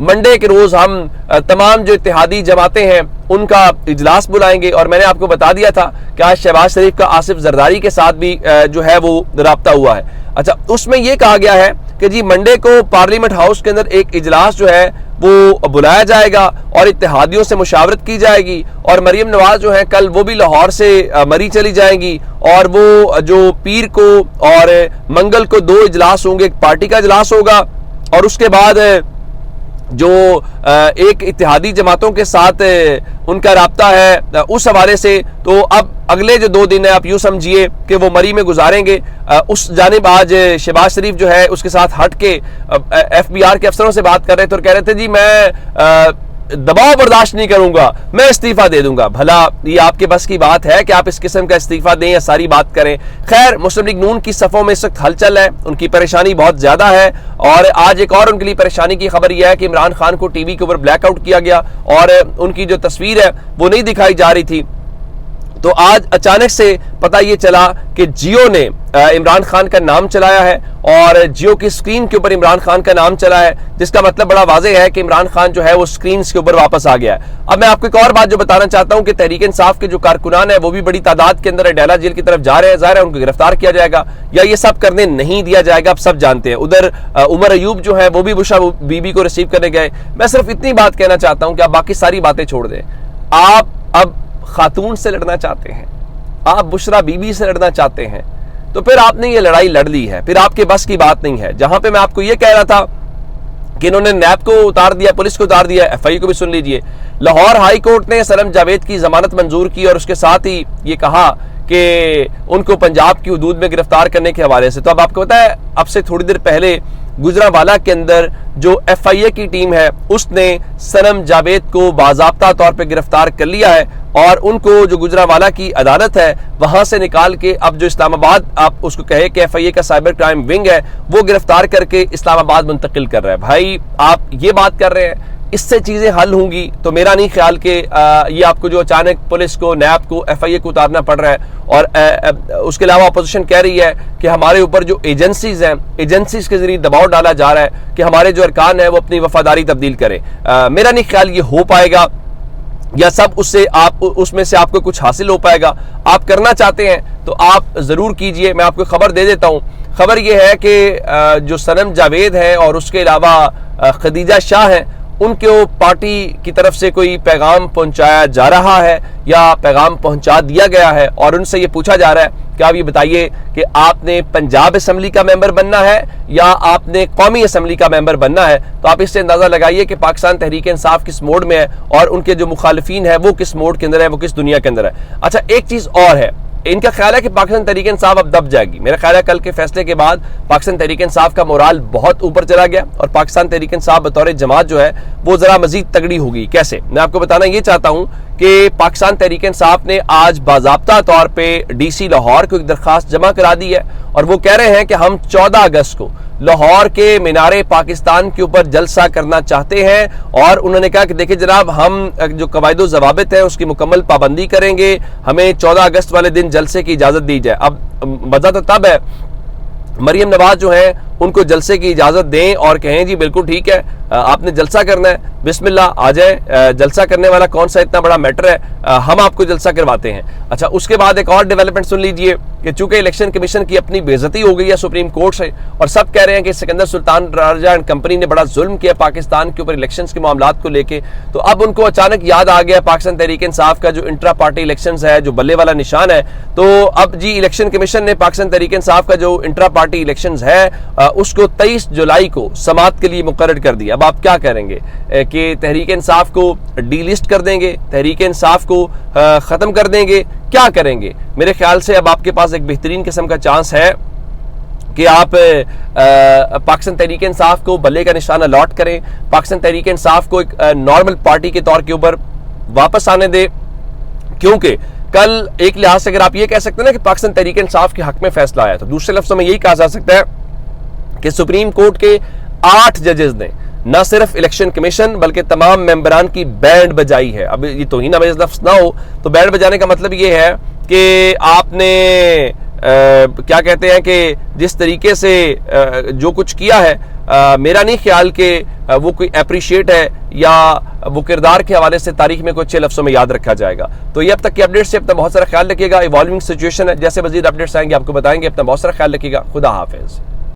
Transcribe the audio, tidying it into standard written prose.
Monday کے روز ہم تمام جو اتحادی جماعتیں ہیں ان کا اجلاس بلائیں گے، اور میں نے آپ کو بتا دیا تھا کہ آج شہباز شریف کا آصف زرداری کے ساتھ بھی جو ہے وہ رابطہ ہوا ہے۔ اچھا، اس میں یہ کہا گیا ہے کہ جی منڈے کو پارلیمنٹ ہاؤس کے اندر ایک اجلاس جو ہے وہ بلایا جائے گا اور اتحادیوں سے مشاورت کی جائے گی، اور مریم نواز جو ہیں کل وہ بھی لاہور سے مری چلی جائیں گی، اور وہ جو پیر کو اور منگل کو 2 اجلاس ہوں گے، ایک پارٹی کا اجلاس ہوگا اور اس کے بعد جو ایک اتحادی جماعتوں کے ساتھ ان کا رابطہ ہے اس حوالے سے، تو اب اگلے جو 2 دن ہے آپ یوں سمجھیے کہ وہ مری میں گزاریں گے۔ اس جانب آج شہباز شریف جو ہے اس کے ساتھ ہٹ کے ایف بی آر کے افسروں سے بات کر رہے تھے اور کہہ رہے تھے جی میں دباؤ برداشت نہیں کروں گا، میں استعفیٰ دے دوں گا۔ بھلا یہ آپ کے بس کی بات ہے کہ آپ اس قسم کا استعفیٰ دیں یا ساری بات کریں؟ خیر، مسلم لیگ نون کی صفوں میں اس وقت ہلچل ہے، ان کی پریشانی بہت زیادہ ہے، اور آج ایک اور ان کے لیے پریشانی کی خبر یہ ہے کہ عمران خان کو ٹی وی کے اوپر بلیک آؤٹ کیا گیا اور ان کی جو تصویر ہے وہ نہیں دکھائی جا رہی تھی۔ تو آج اچانک سے پتہ یہ چلا کہ جیو نے عمران خان کا نام چلایا ہے، اور جیو کی سکرین کے اوپر عمران خان کا نام چلا ہے، جس کا مطلب بڑا واضح ہے کہ عمران خان جو ہے وہ سکرینز کے اوپر واپس آ گیا ہے۔ اب میں آپ کو ایک اور بات جو بتانا چاہتا ہوں کہ تحریک انصاف کے جو کارکنان ہیں وہ بھی بڑی تعداد کے اندر ڈیلا جیل کی طرف جا رہے ہیں، ظاہر ہے ان کو گرفتار کیا جائے گا یا یہ سب کرنے نہیں دیا جائے گا، اب سب جانتے ہیں۔ ادھر عمر ایوب جو ہے وہ بھی بشرا بی بی کو ریسیو کرنے گئے۔ میں صرف اتنی بات کہنا چاہتا ہوں کہ آپ باقی ساری باتیں چھوڑ دیں، آپ اب خاتون سے لڑنا چاہتے ہیں، آپ بشرا بی بی سے لڑنا چاہتے ہیں، تو پھر آپ نے یہ لڑائی لڑ لی ہے، پھر آپ کے بس کی بات نہیں ہے۔ جہاں پہ میں آپ کو یہ کہہ رہا تھا کہ انہوں نے نیب کو اتار دیا، پولیس کو اتار دیا، ایف آئی کو بھی سن لیجئے۔ لاہور ہائی کورٹ نے سنم جاوید کی ضمانت منظور کی اور اس کے ساتھ ہی یہ کہا کہ ان کو پنجاب کی حدود میں گرفتار کرنے کے حوالے سے۔ تو اب آپ کو پتا ہے، اب سے تھوڑی دیر پہلے گجرانوالہ کے اندر جو ایف آئی اے کی ٹیم ہے اس نے سنم جاوید کو باضابطہ طور پہ گرفتار کر لیا ہے، اور ان کو جو گجرانوالہ کی عدالت ہے وہاں سے نکال کے اب جو اسلام آباد آپ اس کو کہے کہ ایف آئی اے کا سائبر کرائم ونگ ہے وہ گرفتار کر کے اسلام آباد منتقل کر رہا ہے۔ بھائی آپ یہ بات کر رہے ہیں، اس سے چیزیں حل ہوں گی؟ تو میرا نہیں خیال کہ یہ آپ کو جو اچانک پولیس کو، نیب کو، ایف آئی اے کو اتارنا پڑ رہا ہے، اور اس کے علاوہ اپوزیشن کہہ رہی ہے کہ ہمارے اوپر جو ایجنسیز ہیں، ایجنسیز کے ذریعے دباؤ ڈالا جا رہا ہے کہ ہمارے جو ارکان ہیں وہ اپنی وفاداری تبدیل کریں۔ میرا نہیں خیال یہ ہو پائے گا، یا سب اس میں سے آپ کو کچھ حاصل ہو پائے گا۔ آپ کرنا چاہتے ہیں تو آپ ضرور کیجئے۔ میں آپ کو خبر دے دیتا ہوں، خبر یہ ہے کہ جو سنم جاوید ہے اور اس کے علاوہ خدیجہ شاہ ہیں، ان کو پارٹی کی طرف سے کوئی پیغام پہنچایا جا رہا ہے یا پیغام پہنچا دیا گیا ہے، اور ان سے یہ پوچھا جا رہا ہے کہ آپ یہ بتائیے کہ آپ نے پنجاب اسمبلی کا ممبر بننا ہے یا آپ نے قومی اسمبلی کا ممبر بننا ہے۔ تو آپ اس سے اندازہ لگائیے کہ پاکستان تحریک انصاف کس موڈ میں ہے اور ان کے جو مخالفین ہیں وہ کس موڈ کے اندر ہے، وہ کس دنیا کے اندر ہے۔ اچھا، ایک چیز اور ہے، ان کا خیال ہے کہ پاکستان تحریک انصاف اب دب جائے گی۔ میرا خیال ہے کل کے فیصلے کے بعد پاکستان تحریک انصاف کا مورال بہت اوپر چلا گیا، اور پاکستان تحریک انصاف بطور جماعت جو ہے وہ ذرا مزید تگڑی ہوگی۔ کیسے؟ میں آپ کو بتانا یہ چاہتا ہوں کہ پاکستان تحریک انصاف نے آج باضابطہ طور پہ ڈی سی لاہور کو ایک درخواست جمع کرا دی ہے، اور وہ کہہ رہے ہیں کہ ہم 14 اگست کو لاہور کے مینار پاکستان کے اوپر جلسہ کرنا چاہتے ہیں، اور انہوں نے کہا کہ دیکھیں جناب، ہم جو قواعد و ضوابط ہیں اس کی مکمل پابندی کریں گے، ہمیں 14 اگست والے دن جلسے کی اجازت دی جائے۔ اب مزہ تو تب ہے مریم نواز جو ہیں ان کو جلسے کی اجازت دیں اور کہیں جی بالکل ٹھیک ہے، آپ نے جلسہ کرنا ہے، بسم اللہ آ جائے، جلسہ کرنے والا کون سا اتنا بڑا میٹر ہے، ہم آپ کو جلسہ کرواتے ہیں۔ اچھا، اس کے بعد ایک اور ڈیولپمنٹ سن لیجئے کہ چونکہ الیکشن کمیشن کی اپنی بے عزتی ہو گئی ہے سپریم کورٹ سے، اور سب کہہ رہے ہیں کہ سکندر سلطان راجہ اینڈ کمپنی نے بڑا ظلم کیا پاکستان کے اوپر الیکشنز کے معاملات کو لے کے، تو اب ان کو اچانک یاد آ گیا پاکستان تحریک انصاف کا جو انٹرا پارٹی الیکشنز ہے، جو بلے والا نشان ہے، تو اب جی الیکشن کمیشن نے پاکستان تحریک انصاف کا جو انٹرا پارٹی الیکشنز ہے اس کو 23 جولائی کو سماعت کے لیے مقرر کر دیا۔ اب آپ کیا کریں گے کہ تحریک انصاف کو ڈی لسٹ کر دیں گے، تحریک انصاف کو ختم کر دیں گے، کیا کریں گے؟ میرے خیال سے اب آپ کے پاس ایک بہترین قسم کا چانس ہے کہ آپ پاکستان تحریک انصاف کو بلے کا نشانہ الاٹ کریں، پاکستان تحریک انصاف کو ایک نارمل پارٹی کے طور کے اوپر واپس آنے دیں، کیونکہ کل ایک لحاظ سے اگر آپ یہ کہہ سکتے ہیں نا کہ پاکستان تحریک انصاف کے حق میں فیصلہ آیا، تو دوسرے لفظوں میں یہی کہا جا سکتا ہے کہ سپریم کورٹ کے 8 ججز نے نہ صرف الیکشن کمیشن بلکہ تمام ممبران کی بینڈ بجائی ہے۔ اب یہ توہین آمیز لفظ نہ ہو تو بینڈ بجانے کا مطلب یہ ہے کہ آپ نے کیا کہتے ہیں کہ جس طریقے سے جو کچھ کیا ہے میرا نہیں خیال کہ وہ کوئی اپریشیٹ ہے یا وہ کردار کے حوالے سے تاریخ میں کوئی 6 لفظوں میں یاد رکھا جائے گا. تو یہ اب تک کی اپڈیٹ سے اپنا بہت سارا خیال رکھیے گا. ایوالونگ سچویشن ہے, جیسے مزید اپڈیٹس آئیں گے آپ کو بتائیں گے. اپنا بہت سارا خیال رکھیے گا. خدا حافظ.